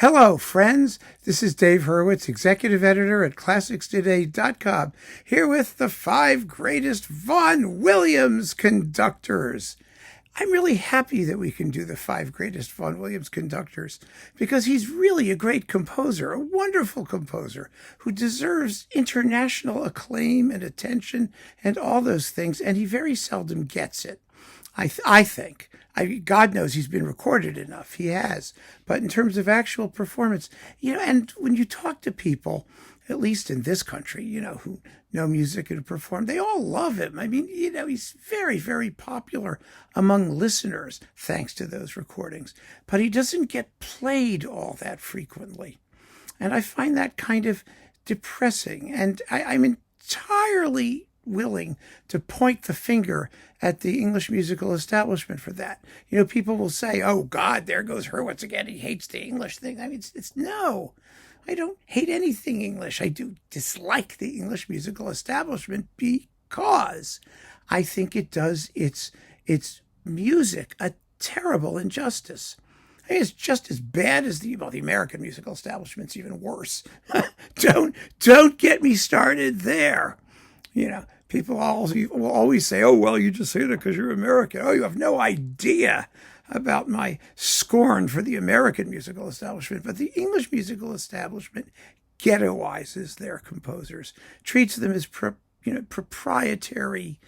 Hello, friends. This is Dave Hurwitz, executive editor at ClassicsToday.com, here with the 5 greatest Vaughan Williams conductors. I'm really happy that we can do the 5 greatest Vaughan Williams conductors because he's really a great composer, a wonderful composer who deserves international acclaim and attention and all those things, and he very seldom gets it. I think. God knows he's been recorded enough. He has. But in terms of actual performance, and when you talk to people, at least in this country, who know music and perform, they all love him. I mean, he's very, very popular among listeners thanks to those recordings. But he doesn't get played all that frequently. And I find that kind of depressing. And I'm entirely willing to point the finger at the English musical establishment for that. People will say, oh, God, there goes Hurwitz again. He hates the English thing. I mean, it's no. I don't hate anything English. I do dislike the English musical establishment because I think it does its music a terrible injustice. I think it's just as bad as the American musical establishment's even worse. Don't get me started there. People will always say, oh, well, you just hate it because you're American. Oh, you have no idea about my scorn for the American musical establishment. But the English musical establishment ghettoizes their composers, treats them as proprietary,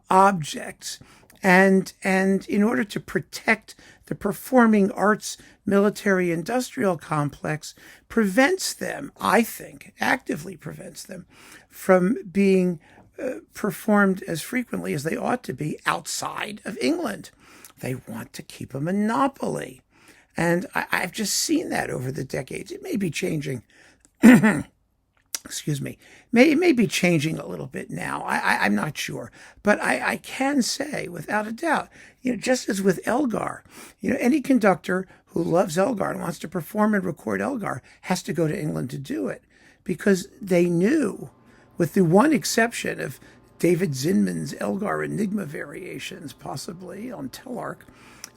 objects. And in order to protect the performing arts military industrial complex, prevents them, I think, actively prevents them from being performed as frequently as they ought to be outside of England. They want to keep a monopoly. And I've just seen that over the decades. It may be changing. Excuse me. It may be changing a little bit now. I'm not sure. But I can say, without a doubt, just as with Elgar, any conductor who loves Elgar and wants to perform and record Elgar has to go to England to do it. Because they knew, with the one exception of David Zinman's Elgar Enigma variations, possibly on Telarc,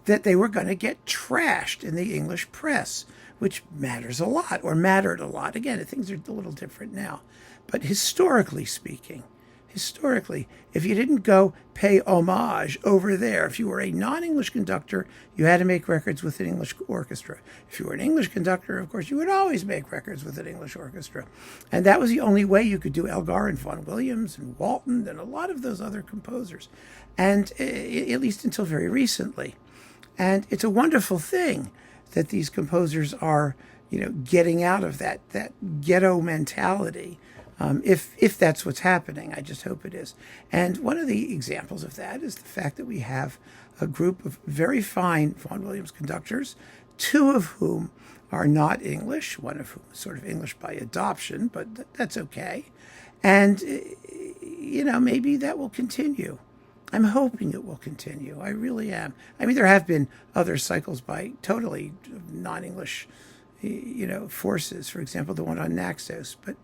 that they were going to get trashed in the English press, which matters a lot, or mattered a lot. Again, things are a little different now. But historically speaking, if you didn't go pay homage over there, if you were a non-English conductor, you had to make records with an English orchestra. If you were an English conductor, of course, you would always make records with an English orchestra. And that was the only way you could do Elgar and Vaughan Williams and Walton and a lot of those other composers, and at least until very recently. And it's a wonderful thing that these composers are, getting out of that ghetto mentality. If that's what's happening, I just hope it is. And one of the examples of that is the fact that we have a group of very fine Vaughan Williams conductors, 2 of whom are not English, one of whom is sort of English by adoption, but that's okay. And, maybe that will continue. I'm hoping it will continue. I really am. I mean, there have been other cycles by totally non-English, forces. For example, the one on Naxos. But,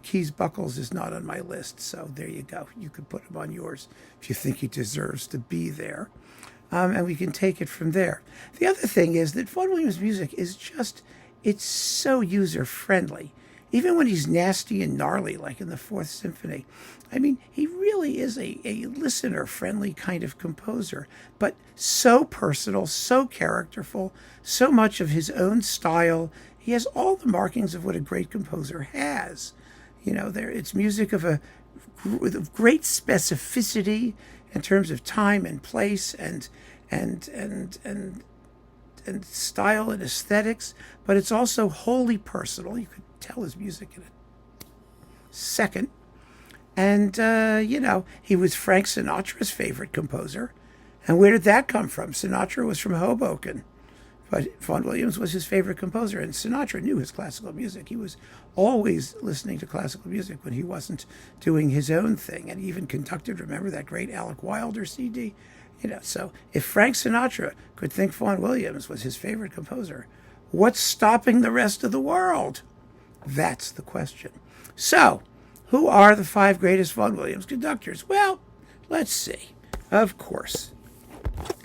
Keys Buckles is not on my list. So there you go. You could put him on yours if you think he deserves to be there. And we can take it from there. The other thing is that Vaughan Williams' music is it's so user-friendly. Even when he's nasty and gnarly, like in the 4th Symphony. I mean, he really is a listener-friendly kind of composer, but so personal, so characterful, so much of his own style. He has all the markings of what a great composer has. It's music with great specificity in terms of time and place and style and aesthetics, but it's also wholly personal. You could tell his music in a second. And, he was Frank Sinatra's favorite composer. And where did that come from? Sinatra was from Hoboken. But Vaughan Williams was his favorite composer. And Sinatra knew his classical music. He was always listening to classical music when he wasn't doing his own thing. And he even conducted, remember that great Alec Wilder CD? So if Frank Sinatra could think Vaughan Williams was his favorite composer, what's stopping the rest of the world? That's the question. So, who are the 5 greatest Vaughan Williams conductors? Well, let's see. Of course,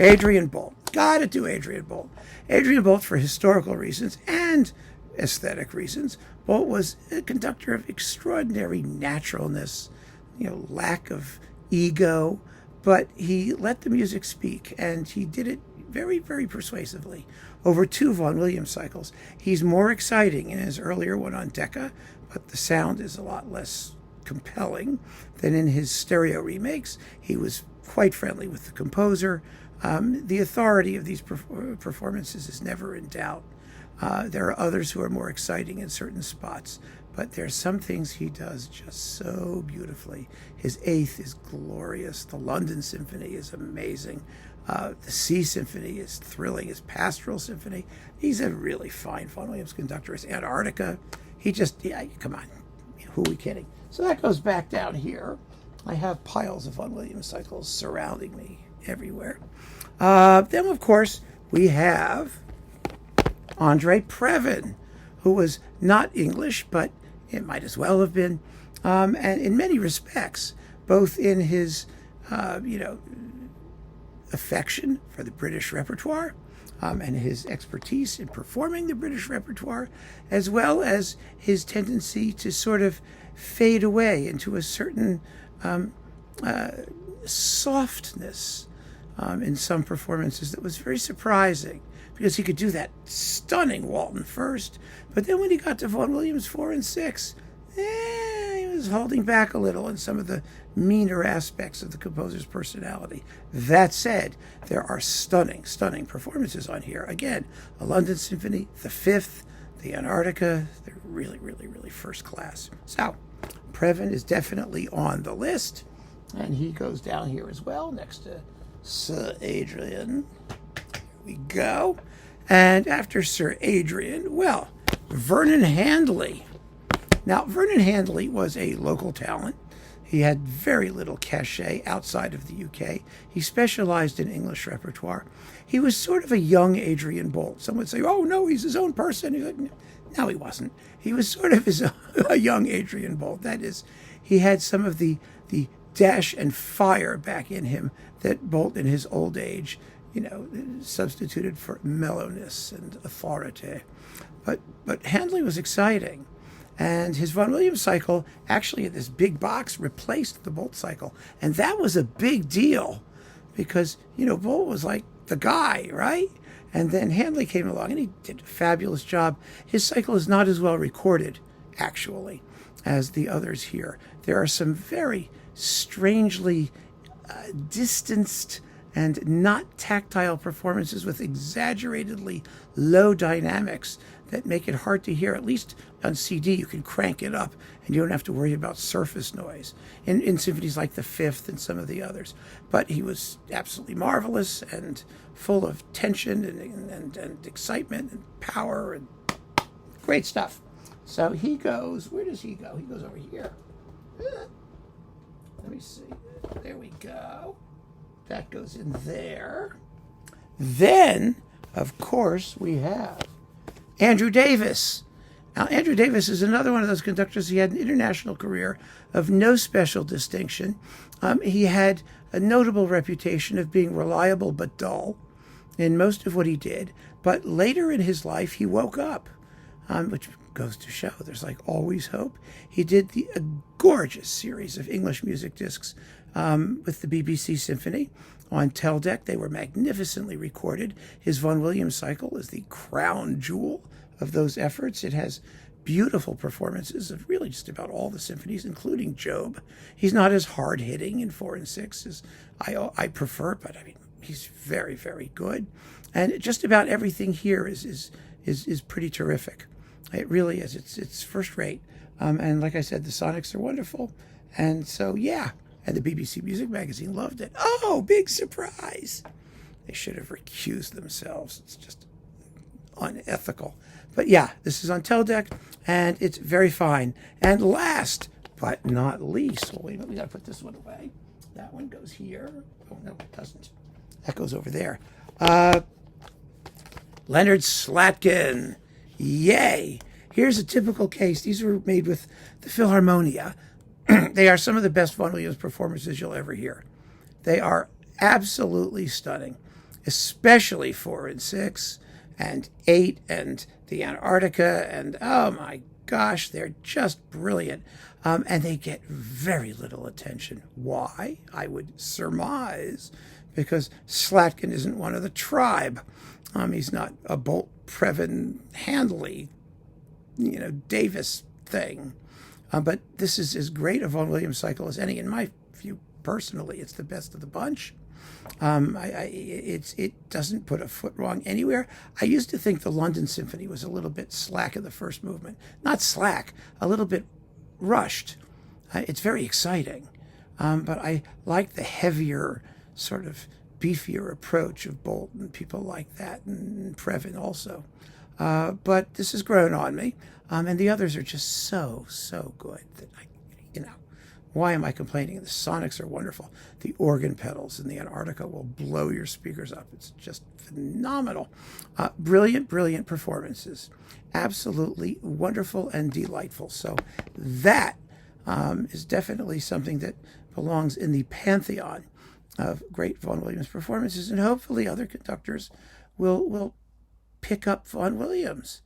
Adrien Boult. Gotta do Adrien Boult. Adrien Boult, for historical reasons and aesthetic reasons, Boult was a conductor of extraordinary naturalness, lack of ego, but he let the music speak, and he did it very, very persuasively over 2 Vaughan Williams cycles. He's more exciting in his earlier one on Decca, but the sound is a lot less compelling than in his stereo remakes. He was quite friendly with the composer. The authority of these performances is never in doubt. There are others who are more exciting in certain spots, but there's some things he does just so beautifully. His Eighth is glorious. The London Symphony is amazing. The Sea Symphony is thrilling. His Pastoral Symphony. He's a really fine Vaughan Williams conductor. His Antarctica. Come on. Who are we kidding? So that goes back down here. I have piles of Vaughan Williams cycles surrounding me everywhere. Then, of course, we have André Previn, who was not English, but it might as well have been, and in many respects, both in his, affection for the British repertoire, and his expertise in performing the British repertoire, as well as his tendency to sort of fade away into a certain softness in some performances that was very surprising, because he could do that stunning Walton first, but then when he got to Vaughan Williams 4 and 6, he was holding back a little in some of the meaner aspects of the composer's personality. That said, there are stunning, stunning performances on here. Again, a London Symphony, the Fifth, the Antarctica, they're really, really, really first class. So, Preven is definitely on the list, and he goes down here as well, next to Sir Adrian. Here we go. And after Sir Adrian, well, Vernon Handley. Now, Vernon Handley was a local talent. He had very little cachet outside of the UK. He specialized in English repertoire. He was sort of a young Adrien Bolt. Some would say, oh, no, he's his own person. He's like, no, he wasn't. He was sort of a young Adrien Bolt. That is, he had some of the dash and fire back in him that Bolt in his old age, substituted for mellowness and authority. But Handley was exciting. And his Vaughan Williams cycle, actually in this big box, replaced the Bolt cycle. And that was a big deal because, Bolt was like the guy, right? And then Handley came along and he did a fabulous job. His cycle is not as well recorded, actually, as the others here. There are some very strangely distanced and not tactile performances with exaggeratedly low dynamics that make it hard to hear. At least on CD, you can crank it up and you don't have to worry about surface noise in symphonies like the Fifth and some of the others. But he was absolutely marvelous and full of tension and excitement and power and great stuff. So he goes, where does he go? He goes over here. Let me see. There we go. That goes in there. Then, of course, we have Andrew Davis. Now, Andrew Davis is another one of those conductors. He had an international career of no special distinction. He had a notable reputation of being reliable but dull in most of what he did. But later in his life, he woke up, which goes to show there's always hope. He did a gorgeous series of English music discs with the BBC Symphony on Teldec. They were magnificently recorded. His Vaughan Williams cycle is the crown jewel of those efforts. It has beautiful performances of really just about all the symphonies, including Job. He's not as hard-hitting in 4 and 6 as I prefer, but he's very, very good. And just about everything here is pretty terrific. It really is. It's first rate. And like I said, the sonics are wonderful. And so, yeah. And the BBC Music Magazine loved it. Oh, big surprise. They should have recused themselves. It's just unethical. But yeah, this is on Teldec, and it's very fine. And last but not least, we got to put this one away. That one goes here. Oh, no, it doesn't. That goes over there. Leonard Slatkin. Yay. Here's a typical case. These were made with the Philharmonia. They are some of the best Vaughan Williams performances you'll ever hear. They are absolutely stunning. especially 4 and 6 and 8 and the Antarctica. And oh my gosh, they're just brilliant. And they get very little attention. Why? I would surmise because Slatkin isn't one of the tribe. He's not a Boult, Preven, Handley, Davis thing. But this is as great a Vaughan Williams cycle as any. In my view, personally, it's the best of the bunch. It doesn't put a foot wrong anywhere. I used to think the London Symphony was a little bit slack in the first movement. Not slack, a little bit rushed. It's very exciting. But I like the heavier, sort of beefier approach of Boult and people like that, and Preven also. But this has grown on me. And the others are just so good that why am I complaining? The sonics are wonderful. The organ pedals in the Antarctica will blow your speakers up. It's just phenomenal. Brilliant performances. Absolutely wonderful and delightful. So that is definitely something that belongs in the pantheon of great Vaughan Williams performances. And hopefully other conductors will pick up Vaughan Williams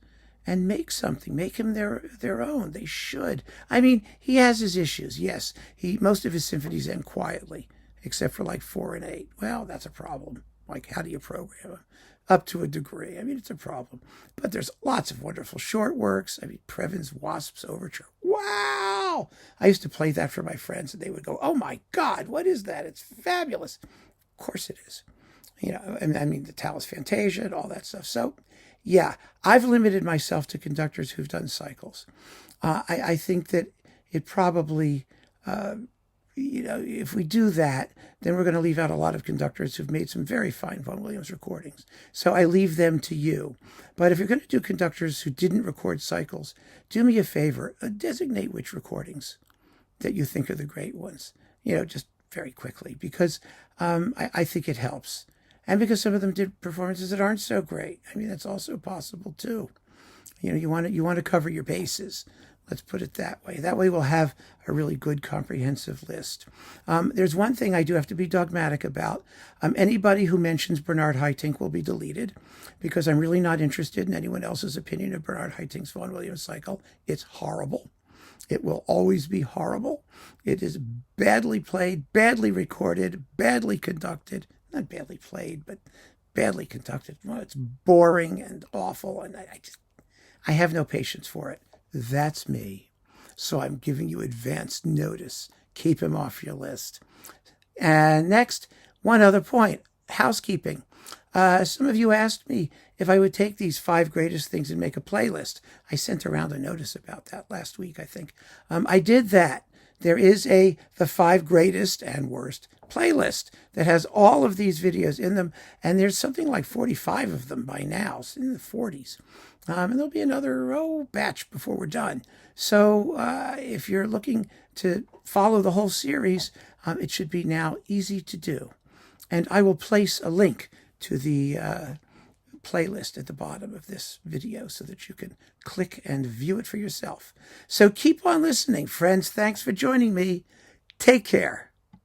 and make something, make him their own. They should. I mean, he has his issues. Yes, most of his symphonies end quietly, except for like 4 and 8. Well, that's a problem. Like, how do you program him? Up to a degree. I mean, it's a problem. But there's lots of wonderful short works. I mean, Previn's Wasps Overture. Wow! I used to play that for my friends, and they would go, "Oh my God, what is that? It's fabulous." Of course it is. I mean, the Tallis Fantasia and all that stuff. So, yeah, I've limited myself to conductors who've done cycles. I think that it probably, if we do that, then we're going to leave out a lot of conductors who've made some very fine Vaughan Williams recordings. So I leave them to you. But if you're going to do conductors who didn't record cycles, do me a favor, designate which recordings that you think are the great ones, just very quickly, because I think it helps. And because some of them did performances that aren't so great. I mean, that's also possible too. You want to cover your bases. Let's put it that way. That way we'll have a really good comprehensive list. There's one thing I do have to be dogmatic about. Anybody who mentions Bernard Haitink will be deleted because I'm really not interested in anyone else's opinion of Bernard Haitink's Vaughan Williams cycle. It's horrible. It will always be horrible. It is badly played, badly recorded, badly conducted. Not badly played, but badly conducted. Well, it's boring and awful, and I have no patience for it. That's me. So I'm giving you advance notice. Keep him off your list. And next, one other point, housekeeping. Some of you asked me if I would take these 5 greatest things and make a playlist. I sent around a notice about that last week, I think. I did that. There is the 5 greatest and worst playlist that has all of these videos in them, and there's something like 45 of them by now. It's in the 40s. And there'll be another batch before we're done. So if you're looking to follow the whole series, it should be now easy to do. And I will place a link to the playlist at the bottom of this video so that you can click and view it for yourself. So keep on listening, friends. Thanks for joining me. Take care.